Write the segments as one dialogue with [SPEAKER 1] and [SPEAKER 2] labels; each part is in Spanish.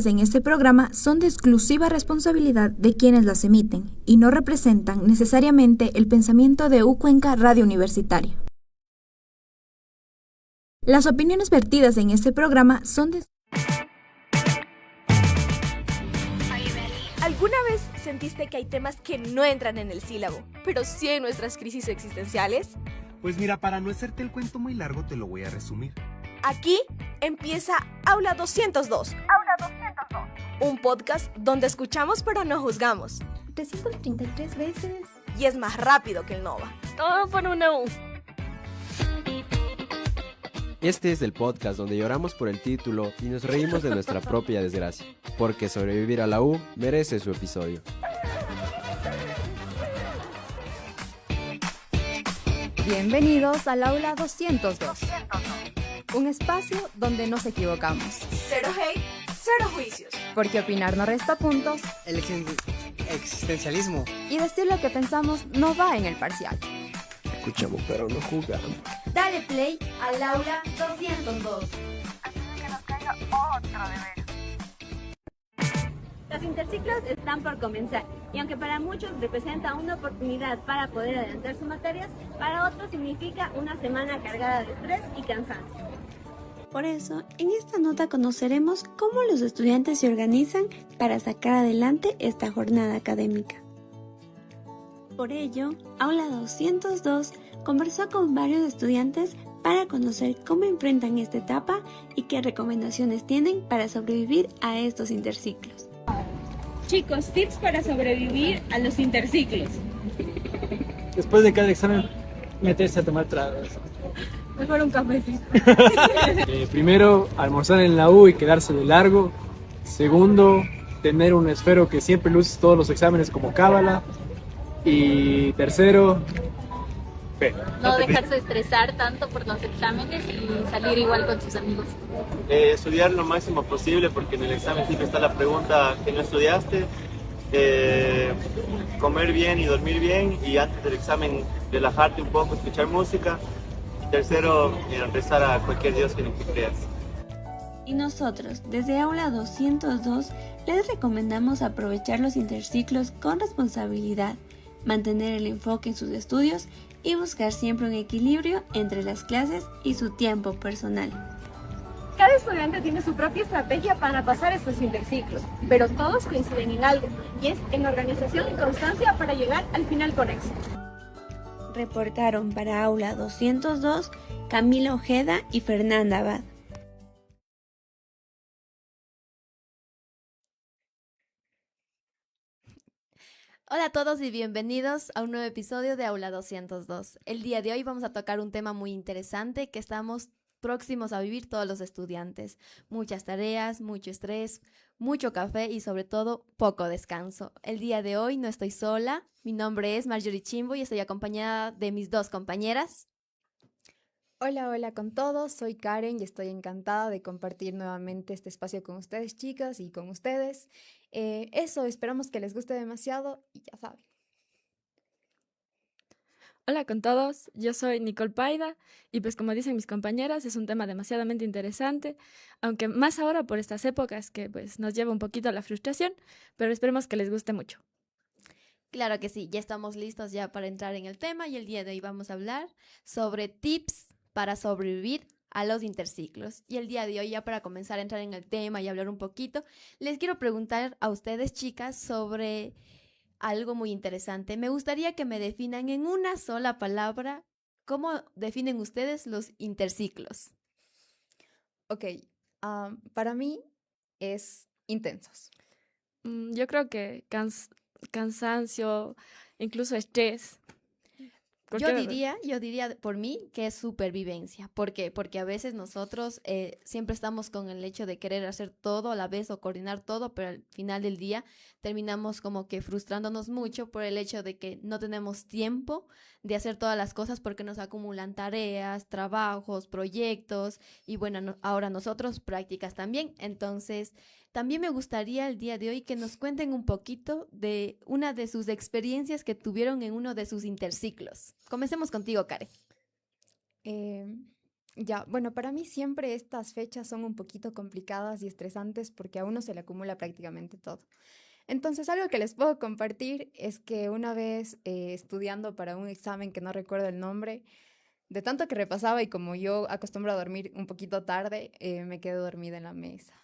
[SPEAKER 1] en este programa son de exclusiva responsabilidad de quienes las emiten y no representan necesariamente el pensamiento de Cuenca Radio Universitaria. Las opiniones vertidas en este programa son de...
[SPEAKER 2] ¿Alguna vez sentiste que hay temas que no entran en el sílabo, pero sí en nuestras crisis existenciales?
[SPEAKER 3] Pues mira, para no hacerte el cuento muy largo, te lo voy a resumir.
[SPEAKER 2] Aquí empieza Aula 202. Un podcast donde escuchamos pero no juzgamos.
[SPEAKER 4] 333 veces.
[SPEAKER 2] Y es más rápido que el Nova.
[SPEAKER 4] Todo por una U.
[SPEAKER 5] Este es el podcast donde lloramos por el título y nos reímos de nuestra propia desgracia, porque sobrevivir a la U merece su episodio.
[SPEAKER 6] Bienvenidos al Aula 202. Un espacio donde nos equivocamos.
[SPEAKER 2] Cero hate, cero juicios.
[SPEAKER 6] Porque opinar no resta puntos.
[SPEAKER 7] El existencialismo.
[SPEAKER 6] Y decir lo que pensamos no va en el parcial.
[SPEAKER 5] Escuchamos pero no jugamos.
[SPEAKER 4] Dale play al Aula 202.
[SPEAKER 8] Que nos caiga otro deber.
[SPEAKER 9] Los interciclos están por comenzar y aunque para muchos representa una oportunidad para poder adelantar sus materias, para otros significa una semana cargada de estrés y cansancio.
[SPEAKER 10] Por eso, en esta nota conoceremos cómo los estudiantes se organizan para sacar adelante esta jornada académica. Por ello, Aula 202 conversó con varios estudiantes para conocer cómo enfrentan esta etapa y qué recomendaciones tienen para sobrevivir a estos interciclos.
[SPEAKER 9] Chicos, tips para sobrevivir a los interciclos.
[SPEAKER 7] Después de cada examen, meterse a tomar tragos.
[SPEAKER 9] Mejor un cafecito.
[SPEAKER 7] Primero, almorzar en la U y quedarse de largo. Segundo, tener un esfero que siempre luce todos los exámenes como cábala. Y tercero, fe.
[SPEAKER 11] No dejarse estresar tanto por los exámenes y salir igual con sus amigos.
[SPEAKER 12] Estudiar lo máximo posible porque en el examen siempre está la pregunta que no estudiaste. Comer bien y dormir bien y antes del examen relajarte un poco, escuchar música. Tercero, rezar a cualquier Dios en el que creas.
[SPEAKER 10] Y nosotros, desde Aula 202, les recomendamos aprovechar los interciclos con responsabilidad, mantener el enfoque en sus estudios y buscar siempre un equilibrio entre las clases y su tiempo personal.
[SPEAKER 9] Cada estudiante tiene su propia estrategia para pasar estos interciclos, pero todos coinciden en algo, y es en organización y constancia para llegar al final con éxito.
[SPEAKER 10] Reportaron para Aula 202 Camila Ojeda y Fernanda Abad.
[SPEAKER 13] Hola a todos y bienvenidos a un nuevo episodio de Aula 202. El día de hoy vamos a tocar un tema muy interesante que estamos próximos a vivir todos los estudiantes. Muchas tareas, mucho estrés, mucho café y sobre todo poco descanso. El día de hoy no estoy sola. Mi nombre es Marjorie Chimbo y estoy acompañada de mis dos compañeras.
[SPEAKER 6] Hola con todos, soy Karen y estoy encantada de compartir nuevamente este espacio con ustedes, chicas, y con ustedes. Esperamos que les guste demasiado y ya saben.
[SPEAKER 14] Hola con todos, yo soy Nicole Paida y pues como dicen mis compañeras es un tema demasiadamente interesante, aunque más ahora por estas épocas que pues nos lleva un poquito a la frustración, pero esperemos que les guste mucho.
[SPEAKER 13] Claro que sí, ya estamos listos ya para entrar en el tema y el día de hoy vamos a hablar sobre tips para sobrevivir a los interciclos. Y el día de hoy, ya para comenzar a entrar en el tema y hablar un poquito, les quiero preguntar a ustedes, chicas, sobre algo muy interesante. Me gustaría que me definan en una sola palabra cómo definen ustedes los interciclos.
[SPEAKER 6] Ok, para mí es intensos.
[SPEAKER 14] Yo creo que cansancio, incluso estrés.
[SPEAKER 13] Yo diría por mí que es supervivencia. ¿Por qué? Porque a veces nosotros siempre estamos con el hecho de querer hacer todo a la vez o coordinar todo, pero al final del día terminamos como que frustrándonos mucho por el hecho de que no tenemos tiempo de hacer todas las cosas porque nos acumulan tareas, trabajos, proyectos y bueno, ahora nosotros prácticas también. Entonces, también me gustaría el día de hoy que nos cuenten un poquito de una de sus experiencias que tuvieron en uno de sus interciclos. Comencemos contigo, Karen.
[SPEAKER 6] Ya, bueno, para mí siempre estas fechas son un poquito complicadas y estresantes porque a uno se le acumula prácticamente todo. Entonces, algo que les puedo compartir es que una vez estudiando para un examen que no recuerdo el nombre, de tanto que repasaba y como yo acostumbro a dormir un poquito tarde, me quedé dormida en la mesa.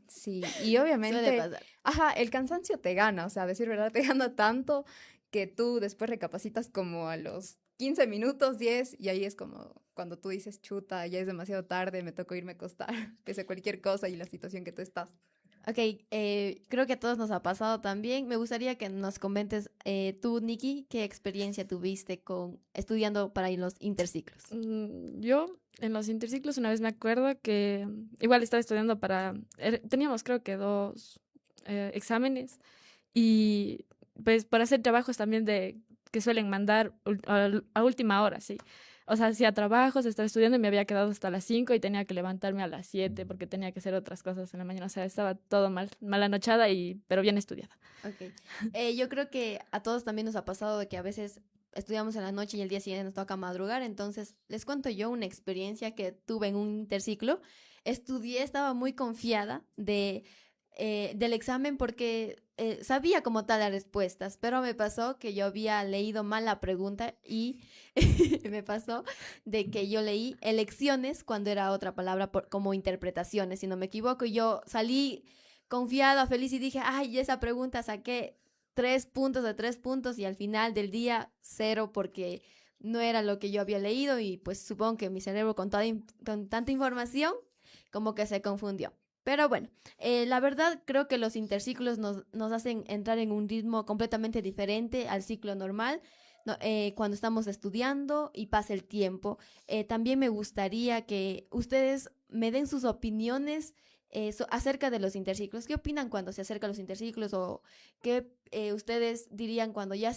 [SPEAKER 6] Sí, y
[SPEAKER 13] Suele
[SPEAKER 6] obviamente,
[SPEAKER 13] pasar.
[SPEAKER 6] ajá, el cansancio te gana, o sea, a decir verdad, te gana tanto que tú después recapacitas como a los 15 minutos, 10, y ahí es como cuando tú dices, chuta, ya es demasiado tarde, me tocó irme a acostar, pese a cualquier cosa y la situación que tú estás.
[SPEAKER 13] Ok, creo que a todos nos ha pasado también. Me gustaría que nos comentes tú, Nikki, qué experiencia tuviste con estudiando para los interciclos.
[SPEAKER 14] Yo en los interciclos una vez me acuerdo que igual estaba estudiando teníamos creo que dos exámenes y pues para hacer trabajos también que suelen mandar a última hora, sí. O sea, hacía trabajos, estaba estudiando y me había quedado hasta las 5 y tenía que levantarme a las 7 porque tenía que hacer otras cosas en la mañana. O sea, estaba todo mal anochada pero bien estudiada.
[SPEAKER 13] Ok. Yo creo que a todos también nos ha pasado de que a veces estudiamos en la noche y el día siguiente nos toca madrugar. Entonces, les cuento yo una experiencia que tuve en un interciclo. Estudié, estaba muy confiada del examen porque sabía como tal las respuestas, pero me pasó que yo había leído mal la pregunta y me pasó de que yo leí elecciones cuando era otra palabra como interpretaciones, si no me equivoco, y yo salí confiada, feliz y dije, ay, esa pregunta saqué 3 puntos de 3 puntos y al final del día 0 porque no era lo que yo había leído y pues supongo que mi cerebro con tanta información como que se confundió. Pero bueno, la verdad creo que los interciclos nos hacen entrar en un ritmo completamente diferente al ciclo normal. No, cuando estamos estudiando y pasa el tiempo. También me gustaría que ustedes me den sus opiniones acerca de los interciclos. ¿Qué opinan cuando se acercan los interciclos? ¿O qué ustedes dirían cuando ya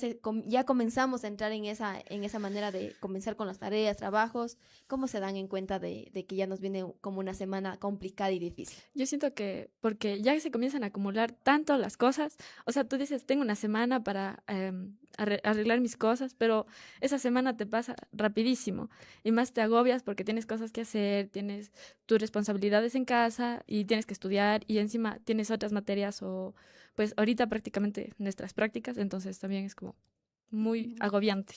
[SPEAKER 13] comenzamos a entrar en esa manera de comenzar con las tareas, trabajos? ¿Cómo se dan en cuenta de que ya nos viene como una semana complicada y difícil?
[SPEAKER 14] Yo siento que porque ya se comienzan a acumular tanto las cosas, o sea, tú dices, tengo una semana para arreglar mis cosas, pero esa semana te pasa rapidísimo y más te agobias porque tienes cosas que hacer, tienes tus responsabilidades en casa y tienes que estudiar y encima tienes otras materias o pues ahorita prácticamente nuestras prácticas, entonces también es como muy agobiante.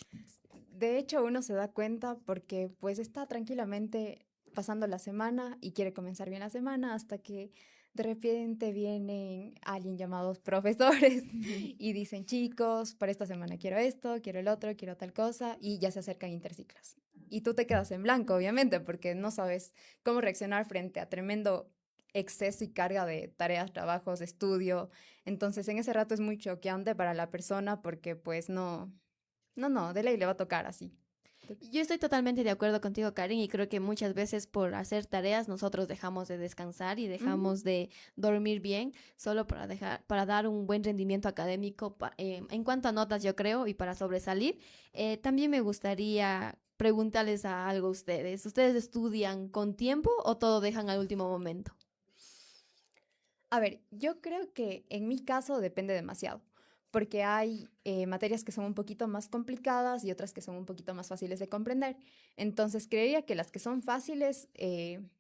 [SPEAKER 6] De hecho, uno se da cuenta porque pues está tranquilamente pasando la semana y quiere comenzar bien la semana hasta que de repente vienen alguien llamados profesores y dicen, chicos, para esta semana quiero esto, quiero el otro, quiero tal cosa, y ya se acercan interciclos. Y tú te quedas en blanco, obviamente, porque no sabes cómo reaccionar frente a tremendo exceso y carga de tareas, trabajos, estudio. Entonces, en ese rato es muy choqueante para la persona porque pues no, de ley le va a tocar así.
[SPEAKER 13] Yo estoy totalmente de acuerdo contigo, Karen, y creo que muchas veces por hacer tareas nosotros dejamos de descansar y dejamos de dormir bien solo para dar un buen rendimiento académico en cuanto a notas, yo creo, y para sobresalir. También me gustaría preguntarles algo a ustedes. ¿Ustedes estudian con tiempo o todo dejan al último momento?
[SPEAKER 6] A ver, yo creo que en mi caso depende demasiado, porque hay materias que son un poquito más complicadas y otras que son un poquito más fáciles de comprender. Entonces, creería que las que son fáciles,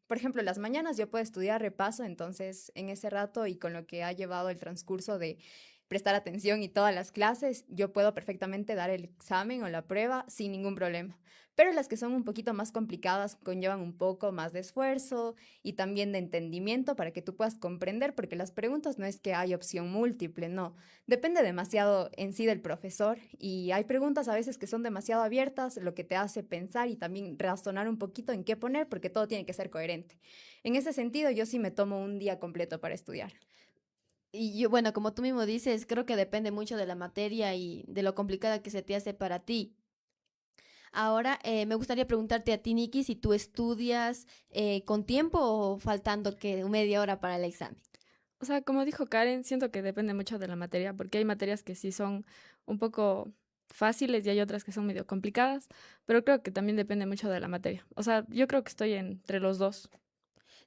[SPEAKER 6] por ejemplo, las mañanas yo puedo estudiar repaso, entonces en ese rato y con lo que ha llevado el transcurso de prestar atención y todas las clases, yo puedo perfectamente dar el examen o la prueba sin ningún problema. Pero las que son un poquito más complicadas conllevan un poco más de esfuerzo y también de entendimiento para que tú puedas comprender, porque las preguntas no es que hay opción múltiple, no. Depende demasiado en sí del profesor y hay preguntas a veces que son demasiado abiertas, lo que te hace pensar y también razonar un poquito en qué poner, porque todo tiene que ser coherente. En ese sentido, yo sí me tomo un día completo para estudiar.
[SPEAKER 13] Y yo, bueno, como tú mismo dices, creo que depende mucho de la materia y de lo complicada que se te hace para ti. Ahora, me gustaría preguntarte a ti, Nikki, si tú estudias con tiempo o faltando que media hora para el examen.
[SPEAKER 14] O sea, como dijo Karen, siento que depende mucho de la materia, porque hay materias que sí son un poco fáciles y hay otras que son medio complicadas, pero creo que también depende mucho de la materia. O sea, yo creo que estoy entre los dos.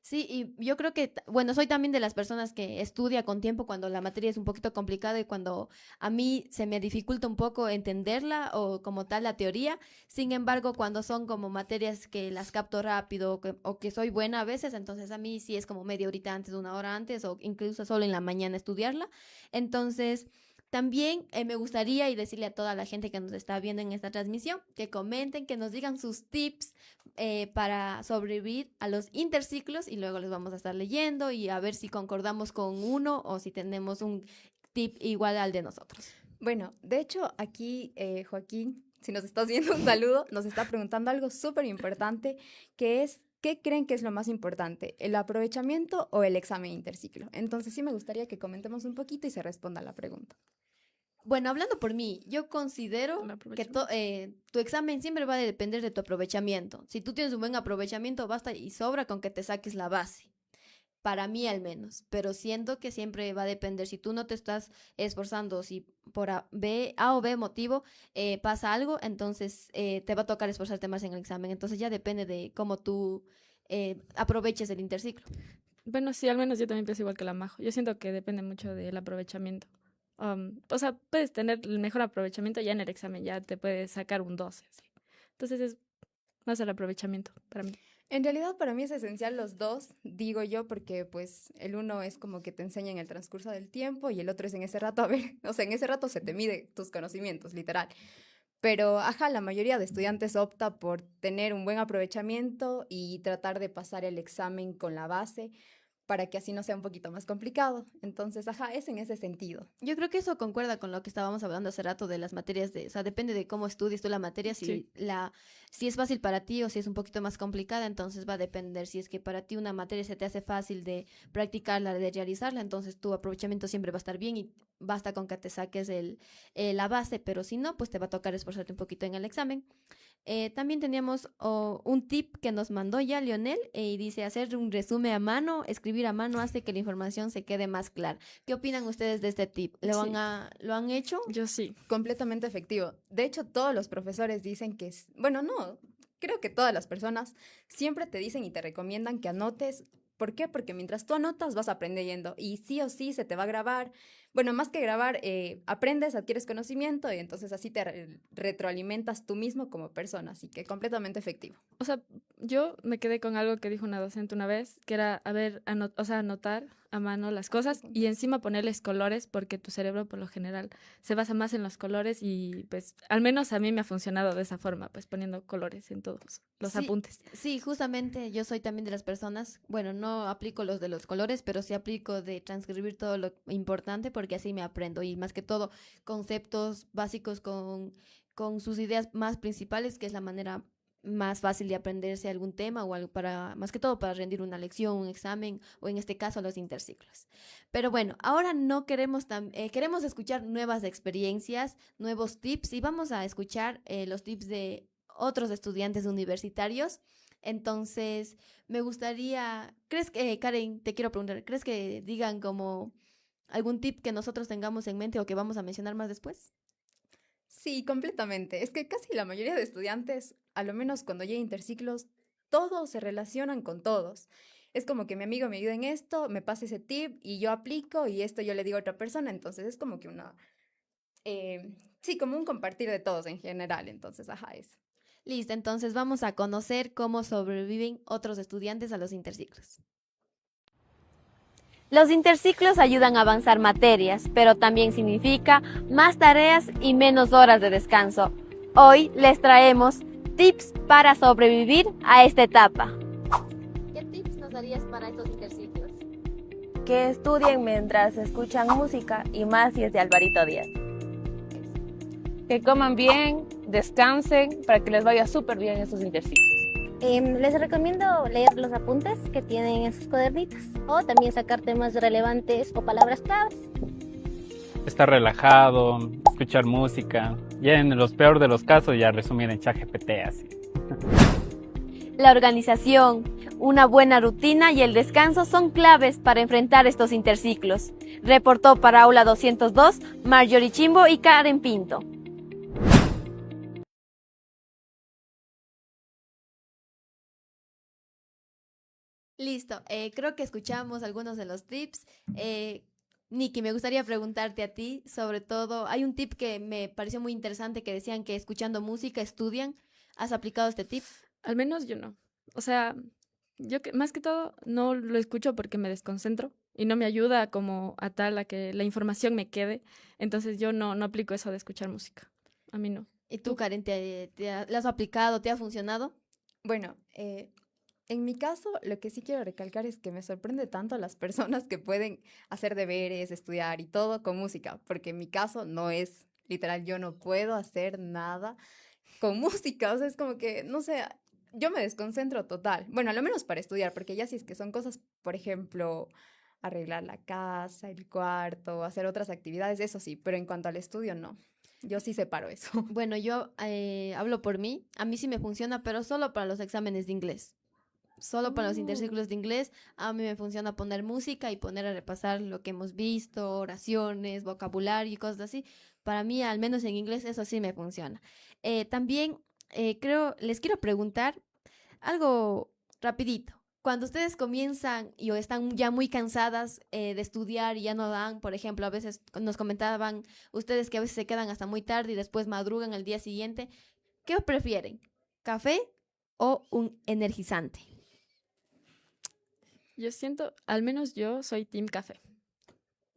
[SPEAKER 13] Sí, y yo creo que, bueno, soy también de las personas que estudia con tiempo cuando la materia es un poquito complicada y cuando a mí se me dificulta un poco entenderla o como tal la teoría. Sin embargo, cuando son como materias que las capto rápido o que soy buena a veces, entonces a mí sí es como media horita antes, una hora antes o incluso solo en la mañana estudiarla. Entonces... También me gustaría y decirle a toda la gente que nos está viendo en esta transmisión que comenten, que nos digan sus tips para sobrevivir a los interciclos y luego los vamos a estar leyendo y a ver si concordamos con uno o si tenemos un tip igual al de nosotros.
[SPEAKER 6] Bueno, de hecho aquí Joaquín, si nos estás viendo un saludo, nos está preguntando algo súper importante que es ¿qué creen que es lo más importante? ¿El aprovechamiento o el examen interciclo? Entonces sí me gustaría que comentemos un poquito y se responda a la pregunta.
[SPEAKER 13] Bueno, hablando por mí, yo considero que tu examen siempre va a depender de tu aprovechamiento. Si tú tienes un buen aprovechamiento, basta y sobra con que te saques la base. Para mí al menos, pero siento que siempre va a depender. Si tú no te estás esforzando, si por A o B motivo pasa algo, entonces te va a tocar esforzarte más en el examen. Entonces ya depende de cómo tú aproveches el interciclo.
[SPEAKER 14] Bueno, sí, al menos yo también pienso igual que la Majo. Yo siento que depende mucho del aprovechamiento. O sea, puedes tener el mejor aprovechamiento ya en el examen, ya te puedes sacar un 12. ¿Sí? Entonces es más el aprovechamiento para mí.
[SPEAKER 6] En realidad para mí es esencial los dos, digo yo, porque pues el uno es como que te enseña en el transcurso del tiempo y el otro es en ese rato, a ver, o sea, en ese rato se te mide tus conocimientos, literal. Pero, ajá, la mayoría de estudiantes opta por tener un buen aprovechamiento y tratar de pasar el examen con la base para que así no sea un poquito más complicado. Entonces, ajá, es en ese sentido.
[SPEAKER 13] Yo creo que eso concuerda con lo que estábamos hablando hace rato de las materias o sea, depende de cómo estudies tú la materia, si es fácil para ti o si es un poquito más complicada, entonces va a depender. Si es que para ti una materia se te hace fácil de practicarla, de realizarla, entonces tu aprovechamiento siempre va a estar bien y basta con que te saques la base, pero si no, pues te va a tocar esforzarte un poquito en el examen. También teníamos un tip que nos mandó ya Lionel y dice hacer un resumen a mano, escribir a mano hace que la información se quede más clara. ¿Qué opinan ustedes de este tip? ¿Lo han hecho?
[SPEAKER 14] Yo sí.
[SPEAKER 6] Completamente efectivo. De hecho, todos los profesores dicen que es, bueno, no, creo que todas las personas siempre te dicen y te recomiendan que anotes. ¿Por qué? Porque mientras tú anotas vas aprendiendo y sí o sí se te va a grabar. Bueno, más que grabar, aprendes, adquieres conocimiento y entonces así te retroalimentas tú mismo como persona, así que completamente efectivo.
[SPEAKER 14] O sea, yo me quedé con algo que dijo una docente una vez, que era, anotar a mano las cosas y encima ponerles colores porque tu cerebro por lo general se basa más en los colores y pues al menos a mí me ha funcionado de esa forma, pues poniendo colores en todos los apuntes.
[SPEAKER 13] Sí, justamente yo soy también de las personas, bueno, no aplico los de los colores, pero sí aplico de transcribir todo lo importante porque así me aprendo y más que todo conceptos básicos con sus ideas más principales, que es la manera más fácil de aprenderse algún tema o algo más que todo para rendir una lección, un examen o en este caso los interciclos. Pero bueno, ahora no queremos escuchar nuevas experiencias, nuevos tips y vamos a escuchar los tips de otros estudiantes universitarios. Entonces, me gustaría, Karen, te quiero preguntar, ¿crees que digan como algún tip que nosotros tengamos en mente o que vamos a mencionar más después?
[SPEAKER 6] Sí, completamente. Es que casi la mayoría de estudiantes, a lo menos cuando llega interciclos, todos se relacionan con todos. Es como que mi amigo me ayuda en esto, me pasa ese tip y yo aplico y esto yo le digo a otra persona. Entonces es como que como un compartir de todos en general. Entonces, ajá, eso.
[SPEAKER 13] Listo, entonces vamos a conocer cómo sobreviven otros estudiantes a los interciclos.
[SPEAKER 9] Los interciclos ayudan a avanzar materias, pero también significa más tareas y menos horas de descanso. Hoy les traemos tips para sobrevivir a esta etapa.
[SPEAKER 13] ¿Qué tips nos darías para estos interciclos?
[SPEAKER 15] Que estudien mientras escuchan música y más si es de Alvarito Díaz.
[SPEAKER 16] Que coman bien, descansen, para que les vaya súper bien estos interciclos.
[SPEAKER 17] Les recomiendo leer los apuntes que tienen en sus cuadernitos o también sacar temas relevantes o palabras claves.
[SPEAKER 18] Estar relajado, escuchar música, ya en los peores de los casos ya resumir en ChatGPT así.
[SPEAKER 9] La organización, una buena rutina y el descanso son claves para enfrentar estos interciclos. Reportó para Aula 202 Marjorie Chimbo y Karen Pinto.
[SPEAKER 13] Listo, creo que escuchamos algunos de los tips. Nikki, me gustaría preguntarte a ti, sobre todo, hay un tip que me pareció muy interesante que decían que escuchando música estudian. ¿Has aplicado este tip?
[SPEAKER 14] Al menos yo no. O sea, más que todo no lo escucho porque me desconcentro y no me ayuda como a tal a que la información me quede. Entonces yo no aplico eso de escuchar música. A mí no.
[SPEAKER 13] ¿Y tú, Karen, ¿la has aplicado? ¿Te ha funcionado?
[SPEAKER 6] Bueno, en mi caso, lo que sí quiero recalcar es que me sorprende tanto las personas que pueden hacer deberes, estudiar y todo con música, porque en mi caso no es literal, yo no puedo hacer nada con música, o sea, es como que, no sé, yo me desconcentro total, bueno, a lo menos para estudiar, porque ya si es que son cosas, por ejemplo, arreglar la casa, el cuarto, hacer otras actividades, eso sí, pero en cuanto al estudio, no. Yo sí separo eso.
[SPEAKER 13] Bueno, yo hablo por mí, a mí sí me funciona, pero solo para los exámenes de inglés. Solo para los intercírculos de inglés, a mí me funciona poner música y poner a repasar lo que hemos visto, oraciones, vocabulario y cosas así. Para mí, al menos en inglés, eso sí me funciona. También les quiero preguntar algo rapidito. Cuando ustedes comienzan o están ya muy cansadas de estudiar y ya no dan, por ejemplo, a veces nos comentaban ustedes que a veces se quedan hasta muy tarde y después madrugan al día siguiente, ¿qué prefieren? ¿Café o un energizante?
[SPEAKER 14] Yo siento, al menos yo soy team café.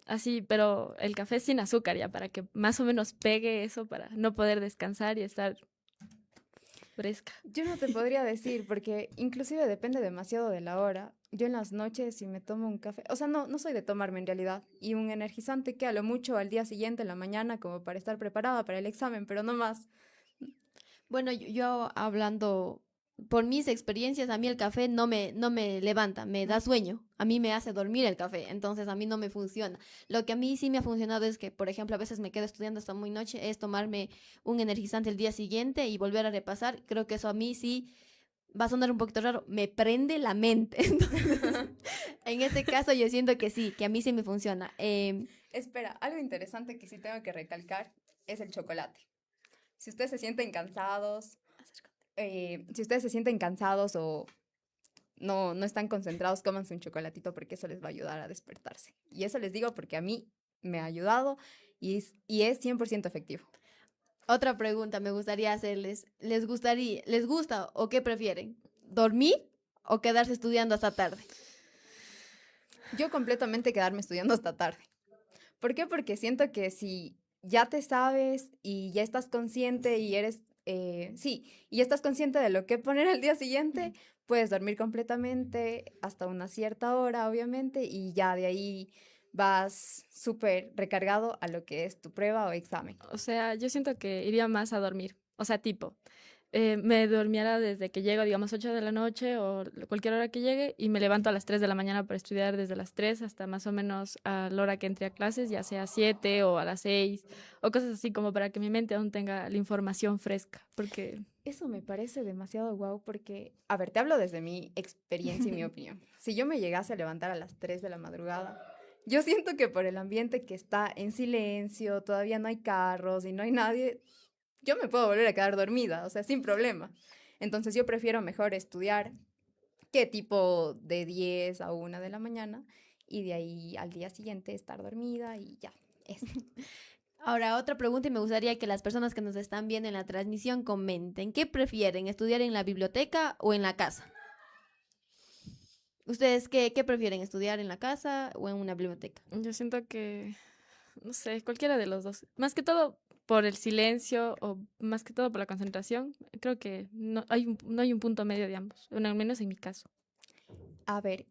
[SPEAKER 14] Así, pero el café sin azúcar ya, para que más o menos pegue eso, para no poder descansar y estar fresca.
[SPEAKER 6] Yo no te podría decir, porque inclusive depende demasiado de la hora. Yo en las noches si me tomo un café, o sea, no soy de tomarme en realidad, y un energizante que a lo mucho al día siguiente, en la mañana, como para estar preparada para el examen, pero no más.
[SPEAKER 13] Bueno, yo hablando por mis experiencias, a mí el café no me levanta, me da sueño. A mí me hace dormir el café, entonces a mí no me funciona. Lo que a mí sí me ha funcionado es que, por ejemplo, a veces me quedo estudiando hasta muy noche, es tomarme un energizante el día siguiente y volver a repasar. Creo que eso a mí sí va a sonar un poquito raro, me prende la mente. Entonces, en este caso yo siento que sí, que a mí sí me funciona.
[SPEAKER 6] Espera, algo interesante que sí tengo que recalcar es el chocolate. Si ustedes se sienten cansados, o no están concentrados, cómanse un chocolatito porque eso les va a ayudar a despertarse. Y eso les digo porque a mí me ha ayudado y es 100% efectivo.
[SPEAKER 13] Otra pregunta me gustaría hacerles. ¿Les gusta o qué prefieren? ¿Dormir o quedarse estudiando hasta tarde?
[SPEAKER 6] Yo completamente quedarme estudiando hasta tarde. ¿Por qué? Porque siento que si ya te sabes y ya estás consciente y y estás consciente de lo que poner al día siguiente, puedes dormir completamente hasta una cierta hora, obviamente, y ya de ahí vas súper recargado a lo que es tu prueba o examen.
[SPEAKER 14] O sea, yo siento que iría más a dormir. O sea, tipo, me durmiera desde que llego, digamos, 8 de la noche o cualquier hora que llegue y me levanto a las 3 de la mañana para estudiar desde las 3 hasta más o menos a la hora que entre a clases, ya sea 7 o a las 6 o cosas así como para que mi mente aún tenga la información fresca, porque...
[SPEAKER 6] Eso me parece demasiado guau porque, a ver, te hablo desde mi experiencia y mi opinión. Si yo me llegase a levantar a las 3 de la madrugada, yo siento que por el ambiente que está en silencio, todavía no hay carros y no hay nadie, yo me puedo volver a quedar dormida, o sea, sin problema. Entonces yo prefiero mejor estudiar que tipo de 10 a 1 de la mañana y de ahí al día siguiente estar dormida y ya, eso.
[SPEAKER 13] Ahora, otra pregunta y me gustaría que las personas que nos están viendo en la transmisión comenten. ¿Qué prefieren, estudiar en la biblioteca o en la casa? ¿Ustedes qué prefieren, estudiar en la casa o en una biblioteca?
[SPEAKER 14] Yo siento que, no sé, cualquiera de los dos. Más que todo por el silencio o más que todo por la concentración. Creo que no hay un punto medio de ambos, al menos en mi caso.
[SPEAKER 6] A ver,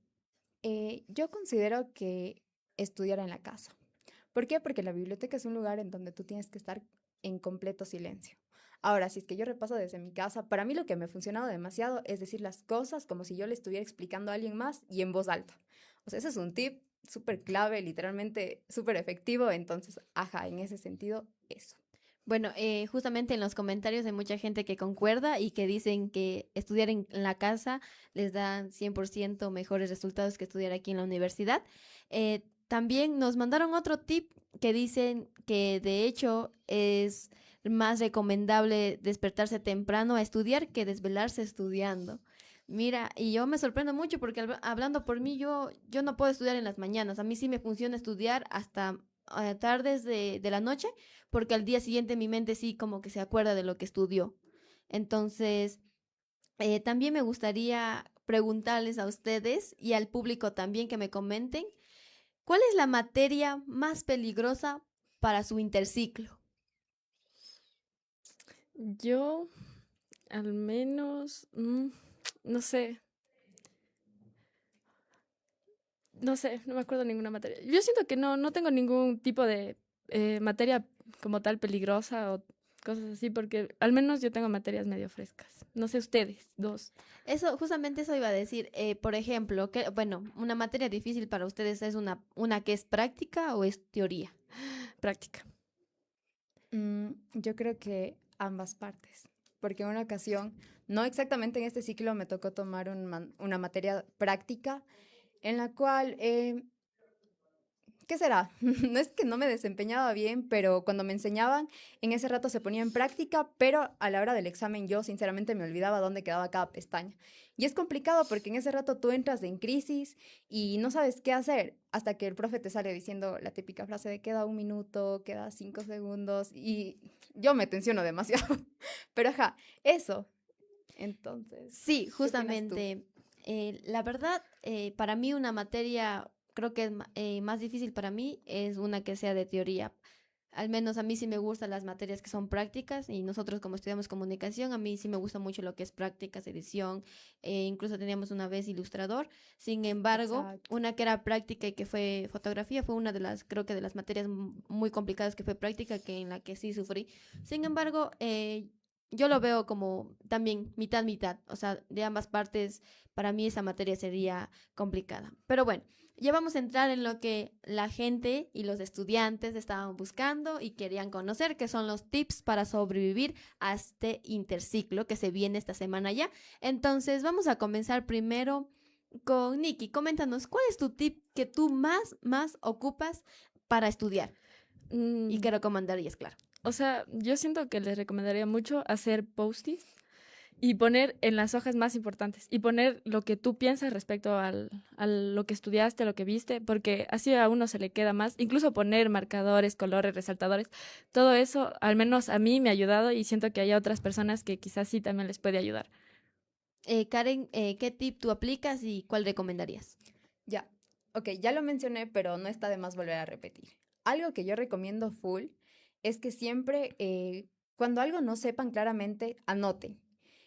[SPEAKER 6] yo considero que estudiar en la casa. ¿Por qué? Porque la biblioteca es un lugar en donde tú tienes que estar en completo silencio. Ahora, si es que yo repaso desde mi casa, para mí lo que me ha funcionado demasiado es decir las cosas como si yo le estuviera explicando a alguien más y en voz alta. O sea, ese es un tip súper clave, literalmente súper efectivo. Entonces, en ese sentido, eso.
[SPEAKER 13] Bueno, justamente en los comentarios hay mucha gente que concuerda y que dicen que estudiar en la casa les da 100% mejores resultados que estudiar aquí en la universidad. También nos mandaron otro tip que dicen que de hecho es más recomendable despertarse temprano a estudiar que desvelarse estudiando. Mira, y yo me sorprendo mucho porque hablando por mí, yo no puedo estudiar en las mañanas. A mí sí me funciona estudiar hasta tardes de la noche, porque al día siguiente mi mente sí como que se acuerda de lo que estudió. Entonces, también me gustaría preguntarles a ustedes y al público también que me comenten, ¿cuál es la materia más peligrosa para su interciclo?
[SPEAKER 14] Yo, al menos, no sé. No sé, no me acuerdo de ninguna materia. Yo siento que no tengo ningún tipo de materia como tal peligrosa o cosas así, porque al menos yo tengo materias medio frescas. No sé ustedes, dos.
[SPEAKER 13] Eso, justamente eso iba a decir. Por ejemplo, bueno, una materia difícil para ustedes es una que es práctica o es teoría.
[SPEAKER 14] Práctica.
[SPEAKER 6] Yo creo que ambas partes, porque en una ocasión, no exactamente en este ciclo, me tocó tomar una materia práctica en la cual, ¿qué será? No es que no me desempeñaba bien, pero cuando me enseñaban, en ese rato se ponía en práctica, pero a la hora del examen yo sinceramente me olvidaba dónde quedaba cada pestaña. Y es complicado porque en ese rato tú entras en crisis y no sabes qué hacer hasta que el profe te sale diciendo la típica frase de queda 1 minuto, queda 5 segundos y yo me tensiono demasiado. Pero ajá, eso. Entonces.
[SPEAKER 13] Sí, justamente. La verdad, para mí una materia, creo que es más difícil para mí, es una que sea de teoría. Al menos a mí sí me gustan las materias que son prácticas y nosotros como estudiamos comunicación, a mí sí me gusta mucho lo que es prácticas, edición, incluso teníamos una vez ilustrador. Sin embargo, una que era práctica y que fue fotografía fue una de las, creo que de las materias muy complicadas que fue práctica, que en la que sí sufrí. Sin embargo, yo lo veo como también mitad, o sea, de ambas partes, para mí esa materia sería complicada. Pero bueno, ya vamos a entrar en lo que la gente y los estudiantes estaban buscando y querían conocer, que son los tips para sobrevivir a este interciclo que se viene esta semana ya. Entonces, vamos a comenzar primero con Nikki. Coméntanos, ¿cuál es tu tip que tú más ocupas para estudiar? Y que recomendarías, claro.
[SPEAKER 14] O sea, yo siento que les recomendaría mucho hacer post-its y poner en las hojas más importantes y poner lo que tú piensas respecto a lo que estudiaste, a lo que viste, porque así a uno se le queda más. Incluso poner marcadores, colores, resaltadores, todo eso al menos a mí me ha ayudado y siento que hay otras personas que quizás sí también les puede ayudar.
[SPEAKER 13] Karen, ¿qué tip tú aplicas y cuál recomendarías?
[SPEAKER 6] Ya, ok, ya lo mencioné, pero no está de más volver a repetir. Algo que yo recomiendo full es que siempre, cuando algo no sepan claramente, anoten.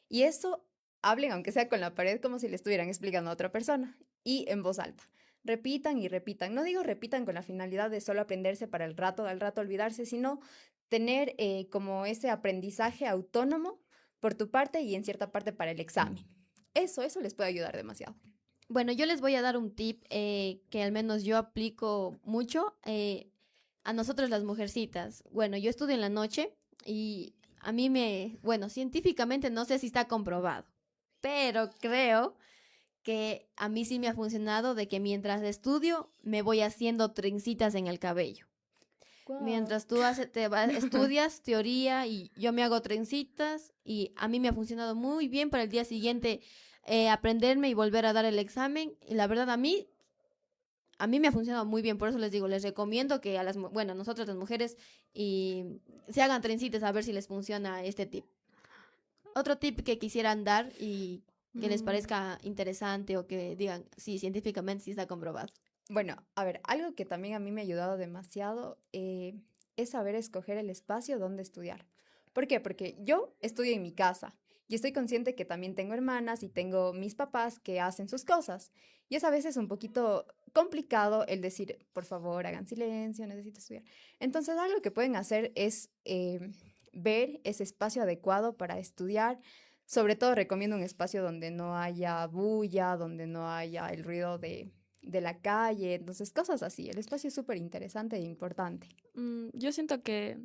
[SPEAKER 6] Y eso, hablen, aunque sea con la pared, como si le estuvieran explicando a otra persona. Y en voz alta. Repitan y repitan. No digo repitan con la finalidad de solo aprenderse para al rato olvidarse, sino tener como ese aprendizaje autónomo por tu parte y en cierta parte para el examen. Eso les puede ayudar demasiado.
[SPEAKER 13] Bueno, yo les voy a dar un tip que al menos yo aplico mucho a nosotros las mujercitas. Bueno, yo estudio en la noche y a mí bueno, científicamente no sé si está comprobado, pero creo que a mí sí me ha funcionado de que mientras estudio me voy haciendo trencitas en el cabello. Wow. Mientras tú estudias teoría y yo me hago trencitas y a mí me ha funcionado muy bien para el día siguiente aprenderme y volver a dar el examen. Y la verdad a mí me ha funcionado muy bien, por eso les digo, les recomiendo que nosotras las mujeres se hagan trencitas a ver si les funciona este tip. Otro tip que quisieran dar y que les parezca interesante o que digan, sí, científicamente sí está comprobado.
[SPEAKER 6] Bueno, a ver, algo que también a mí me ha ayudado demasiado es saber escoger el espacio donde estudiar. ¿Por qué? Porque yo estudio en mi casa y estoy consciente que también tengo hermanas y tengo mis papás que hacen sus cosas. Y es a veces un poquito complicado el decir, por favor, hagan silencio, necesito estudiar. Entonces, algo que pueden hacer es ver ese espacio adecuado para estudiar. Sobre todo recomiendo un espacio donde no haya bulla, donde no haya el ruido de la calle, entonces cosas así. El espacio es súper interesante e importante.
[SPEAKER 14] Yo siento que,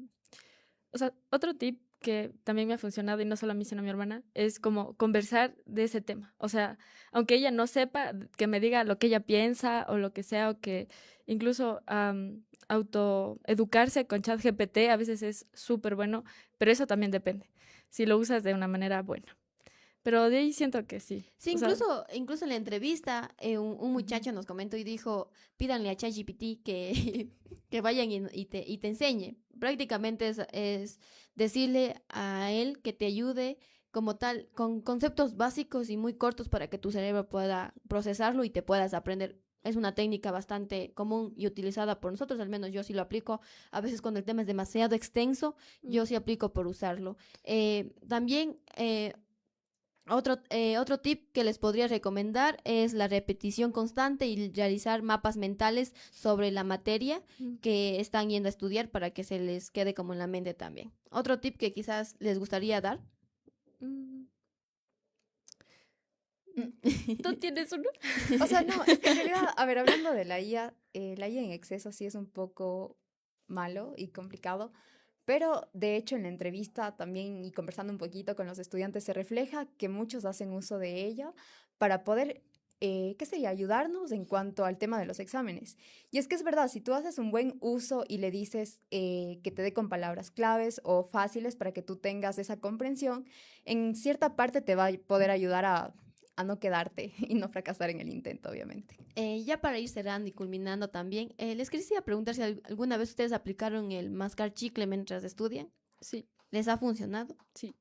[SPEAKER 14] o sea, otro tip que también me ha funcionado, y no solo a mí, sino a mi hermana, es como conversar de ese tema. O sea, aunque ella no sepa, que me diga lo que ella piensa o lo que sea, o que incluso autoeducarse con ChatGPT a veces es súper bueno, pero eso también depende, si lo usas de una manera buena. pero de ahí siento que sí.
[SPEAKER 13] Sí,
[SPEAKER 14] O sea,
[SPEAKER 13] incluso en la entrevista un muchacho nos comentó y dijo, pídanle a ChatGPT que, que vayan y te enseñe. Prácticamente es decirle a él que te ayude como tal, con conceptos básicos y muy cortos para que tu cerebro pueda procesarlo y te puedas aprender. Es una técnica bastante común y utilizada por nosotros, al menos yo sí lo aplico. A veces cuando el tema es demasiado extenso, yo sí aplico por usarlo. También otro tip que les podría recomendar es la repetición constante y realizar mapas mentales sobre la materia que están yendo a estudiar para que se les quede como en la mente también. Otro tip que quizás les gustaría dar.
[SPEAKER 14] ¿Tú tienes uno?
[SPEAKER 6] O sea, no, es que en realidad, a ver, hablando de la IA en exceso sí es un poco malo y complicado, pero de hecho en la entrevista también y conversando un poquito con los estudiantes se refleja que muchos hacen uso de ella para poder, ¿qué sería? Ayudarnos en cuanto al tema de los exámenes. Y es que es verdad, si tú haces un buen uso y le dices que te dé con palabras claves o fáciles para que tú tengas esa comprensión, en cierta parte te va a poder ayudar a no quedarte y no fracasar en el intento, obviamente.
[SPEAKER 13] Ya para ir cerrando y culminando también, les quería preguntar si alguna vez ustedes aplicaron el mascar chicle mientras estudian.
[SPEAKER 14] Sí.
[SPEAKER 13] ¿Les ha funcionado?
[SPEAKER 14] Sí.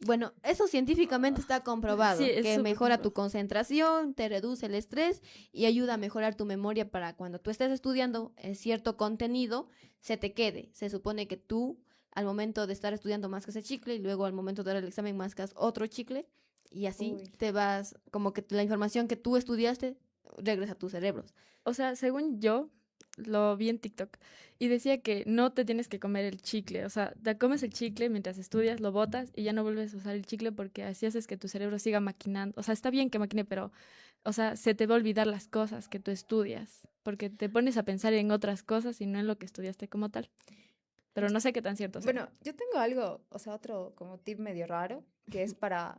[SPEAKER 13] Bueno, eso científicamente está comprobado,
[SPEAKER 14] Sí, es
[SPEAKER 13] que
[SPEAKER 14] súper
[SPEAKER 13] mejora tu concentración, te reduce el estrés y ayuda a mejorar tu memoria para cuando tú estés estudiando cierto contenido, se te quede. Se supone que tú, al momento de estar estudiando, mascas ese chicle y luego al momento de dar el examen mascas otro chicle. Y así te vas, como que la información que tú estudiaste regresa a tus cerebros.
[SPEAKER 14] O sea, según yo, lo vi en TikTok y decía que no te tienes que comer el chicle. O sea, te comes el chicle mientras estudias, lo botas y ya no vuelves a usar el chicle porque así haces que tu cerebro siga maquinando. O sea, está bien que maquine, pero, o sea, se te va a olvidar las cosas que tú estudias porque te pones a pensar en otras cosas y no en lo que estudiaste como tal. Pero no sé qué tan cierto sea.
[SPEAKER 6] Bueno, yo tengo algo, o sea, otro como tip medio raro, que es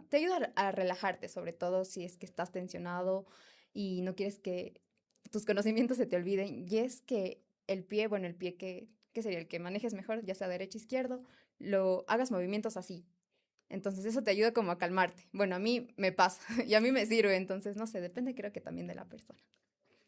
[SPEAKER 6] te ayuda a relajarte, sobre todo si es que estás tensionado y no quieres que tus conocimientos se te olviden. Y es que el pie que sería el que manejes mejor, ya sea derecho o izquierdo, lo hagas movimientos así. Entonces eso te ayuda como a calmarte. Bueno, a mí me pasa y a mí me sirve, entonces no sé, depende creo que también de la persona.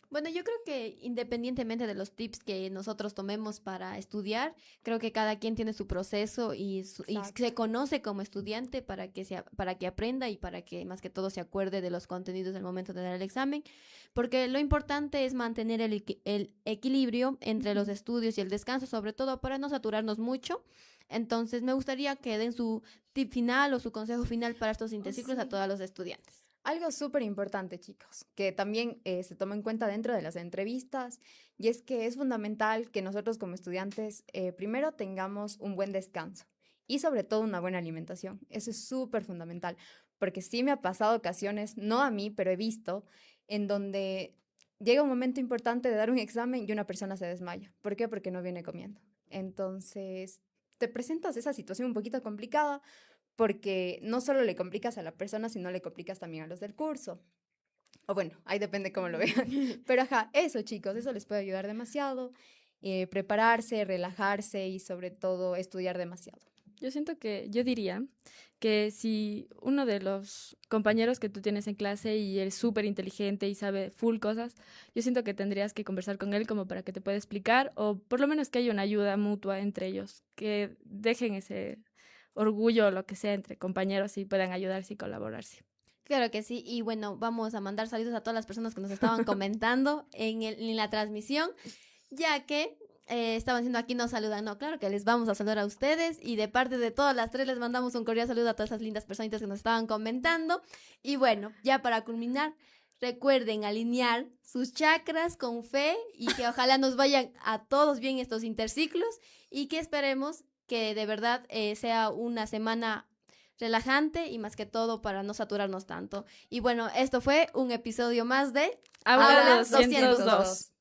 [SPEAKER 13] Bueno, yo creo que independientemente de los tips que nosotros tomemos para estudiar, creo que cada quien tiene su proceso y se conoce como estudiante para que aprenda y para que más que todo se acuerde de los contenidos del momento de dar el examen, porque lo importante es mantener el equilibrio entre los estudios y el descanso, sobre todo para no saturarnos mucho. Entonces, me gustaría que den su tip final o su consejo final para estos interciclos a todos los estudiantes.
[SPEAKER 6] Algo súper importante, chicos, que también se toma en cuenta dentro de las entrevistas, y es que es fundamental que nosotros como estudiantes primero tengamos un buen descanso y sobre todo una buena alimentación. Eso es súper fundamental, porque sí me ha pasado ocasiones, no a mí, pero he visto, en donde llega un momento importante de dar un examen y una persona se desmaya. ¿Por qué? Porque no viene comiendo. Entonces, te presentas esa situación un poquito complicada, porque no solo le complicas a la persona, sino le complicas también a los del curso. O bueno, ahí depende cómo lo vean. Pero eso chicos, eso les puede ayudar demasiado. Prepararse, relajarse y sobre todo estudiar demasiado.
[SPEAKER 14] Yo diría que si uno de los compañeros que tú tienes en clase y es súper inteligente y sabe full cosas, yo siento que tendrías que conversar con él como para que te pueda explicar o por lo menos que haya una ayuda mutua entre ellos, que dejen ese orgullo o lo que sea entre compañeros y puedan ayudarse y colaborarse.
[SPEAKER 13] Claro que sí, y bueno, vamos a mandar saludos a todas las personas que nos estaban comentando en la transmisión, ya que estaban diciendo aquí nos saludan. No, claro que les vamos a saludar a ustedes y de parte de todas las tres les mandamos un cordial saludo a todas esas lindas personitas que nos estaban comentando. Y bueno, ya para culminar, recuerden alinear sus chakras con fe y que ojalá nos vayan a todos bien estos interciclos y que esperemos que de verdad sea una semana relajante y más que todo para no saturarnos tanto. Y bueno, esto fue un episodio más de
[SPEAKER 14] Aula 202.